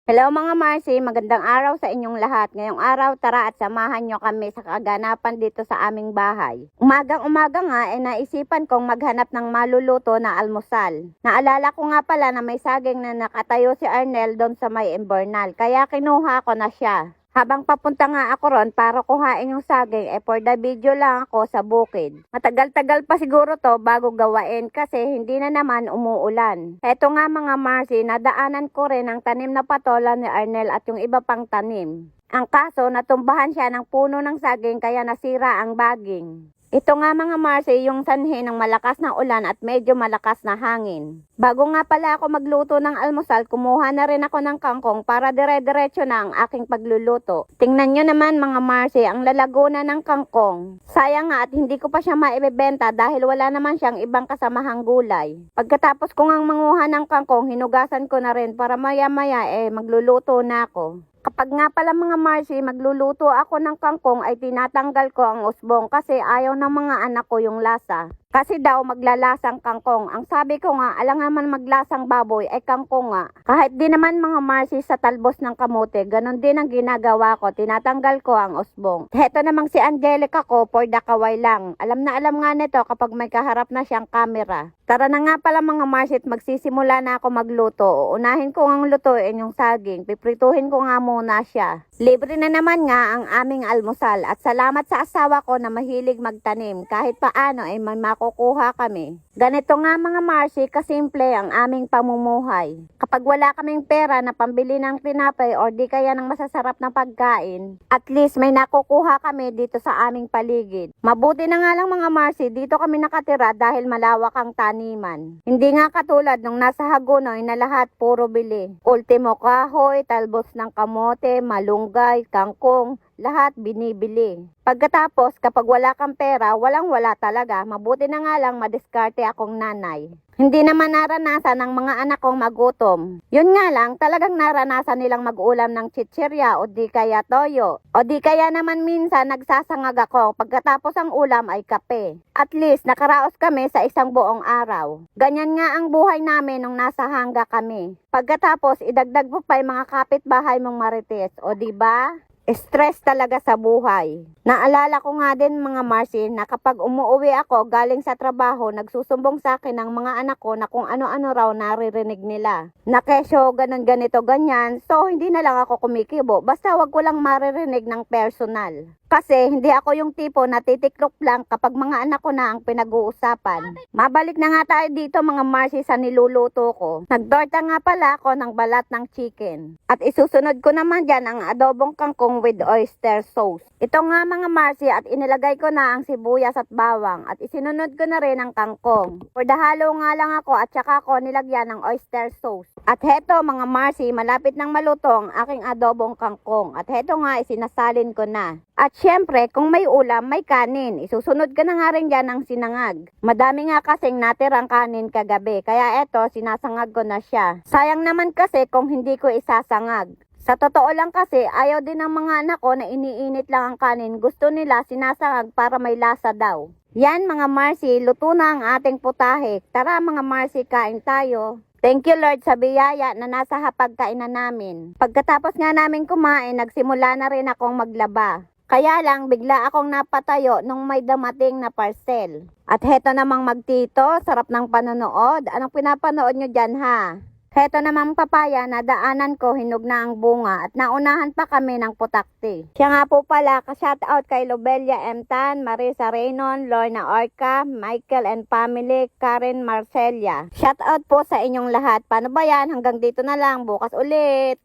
Hello mga Marcy, magandang araw sa inyong lahat. Ngayong araw, tara at samahan nyo kami sa kaganapan dito sa aming bahay. Umagang-umaga nga, naisipan kong maghanap ng maluluto na almusal. Naalala ko nga pala na may saging na nakatayo si Arnel doon sa may Imbernal, kaya kinuha ko na siya. Habang papunta nga ako ron para kuhain yung saging, for the video lang ako sa bukid. Matagal-tagal pa siguro to bago gawain kasi hindi na naman umuulan. Eto nga mga Marcy, nadaanan ko rin ang tanim na patola ni Arnel at yung iba pang tanim. Ang kaso, natumbahan siya ng puno ng saging kaya nasira ang baging. Ito nga mga Marcy, yung sanhi ng malakas na ulan at medyo malakas na hangin. Bago nga pala ako magluto ng almusal, kumuha na rin ako ng kangkong para dire-diretso na ang aking pagluluto. Tingnan nyo naman mga Marcy, ang lalago na ng kangkong. Sayang nga at hindi ko pa siya maibebenta dahil wala naman siyang ibang kasamahang gulay. Pagkatapos ko ngang manguha ng kangkong, hinugasan ko na rin para maya-maya magluluto na ako. Kapag nga pala mga Marcy, magluluto ako ng kangkong ay tinatanggal ko ang usbong kasi ayaw ng mga anak ko yung lasa. Kasi daw maglalasang kangkong. Ang sabi ko nga, alang naman maglasang baboy ay kangkong nga. Kahit di naman mga Marcy sa talbos ng kamote, ganun din ang ginagawa ko. Tinatanggal ko ang usbong. Heto namang si Angelica ko, for the kaway lang. Alam na alam nga nito kapag may kaharap na siyang camera. Tara na nga pala mga Marcy, magsisimula na ako magluto. Unahin ko ang lutuin yung saging. Piprituhin ko nga muna siya. Libre na naman nga ang aming almusal at salamat sa asawa ko na mahilig magtanim. Kahit paano ay may makukuha kami. Ganito nga mga Marcy, kasimple ang aming pamumuhay. Kapag wala kaming pera na pambili ng tinapay o di kaya ng masasarap na pagkain, at least may nakukuha kami dito sa aming paligid. Mabuti na nga lang mga Marcy, dito kami nakatira dahil malawak ang taniman. Hindi nga katulad nung nasa Hagonoy na lahat puro bili. Ultimo kahoy, talbos ng kamote, malunggay, kangkong, lahat binibili. Pagkatapos, kapag wala kang pera, walang-wala talaga. Mabuti na nga lang madiskarte akong nanay. Hindi naman naranasan ng mga anak kong magutom. Yun nga lang, talagang naranasan nilang mag-ulam ng chichirya o di kaya toyo. O di kaya naman minsan nagsasangag ako pagkatapos ang ulam ay kape. At least nakaraos kami sa isang buong araw. Ganyan nga ang buhay namin nung nasa hangga kami. Pagkatapos, idagdag mo pa yung mga kapitbahay mong marites. O di ba? Stress talaga sa buhay. Naalala ko nga din mga Marcy na kapag umuwi ako galing sa trabaho, nagsusumbong sa akin ng mga anak ko na kung ano-ano raw naririnig nila. Na kesyo, ganun ganito, ganyan. So, hindi na lang ako kumikibo. Basta wag ko lang maririnig ng personal. Kasi hindi ako yung tipo na titiklop lang kapag mga anak ko na ang pinag-uusapan. Mabalik na nga tayo dito mga Marcy sa niluluto ko. Nagtorta nga pala ako ng balat ng chicken. At isusunod ko naman dyan ang adobong kangkong with oyster sauce. Ito nga mga Marcy at inilagay ko na ang sibuyas at bawang at isinunod ko na rin ang kangkong. For the halo nga lang ako at saka ko nilagyan ng oyster sauce. At heto mga Marcy, malapit ng maluto ang aking adobong kangkong. At heto nga isinasalin ko na. At syempre, kung may ulam, may kanin. Isusunod ka na nga rin dyan ang sinangag. Madami nga kasing natirang kanin kagabi. Kaya eto, sinasangag ko na siya. Sayang naman kasi kung hindi ko isasangag. Sa totoo lang kasi, ayaw din ng mga anak ko na iniinit lang ang kanin. Gusto nila sinasangag para may lasa daw. Yan mga Marcy, luto na ang ating putahe. Tara mga Marcy, kain tayo. Thank you Lord sa biyaya na nasa hapagkainan namin. Pagkatapos nga namin kumain, nagsimula na rin akong maglaba. Kaya lang, bigla akong napatayo nung may dumating na parcel. At heto namang magtito, sarap ng panonood. Anong pinapanood nyo dyan ha? Heto namang papaya, nadaanan ko, hinog na ang bunga at naunahan pa kami ng putakti. Siya nga po pala, ka-shoutout kay Lobelia M. Tan, Marisa Reynon, Lorna Orca, Michael and family, Karen Marcelia. Shoutout po sa inyong lahat. Paano ba yan? Hanggang dito na lang, bukas ulit.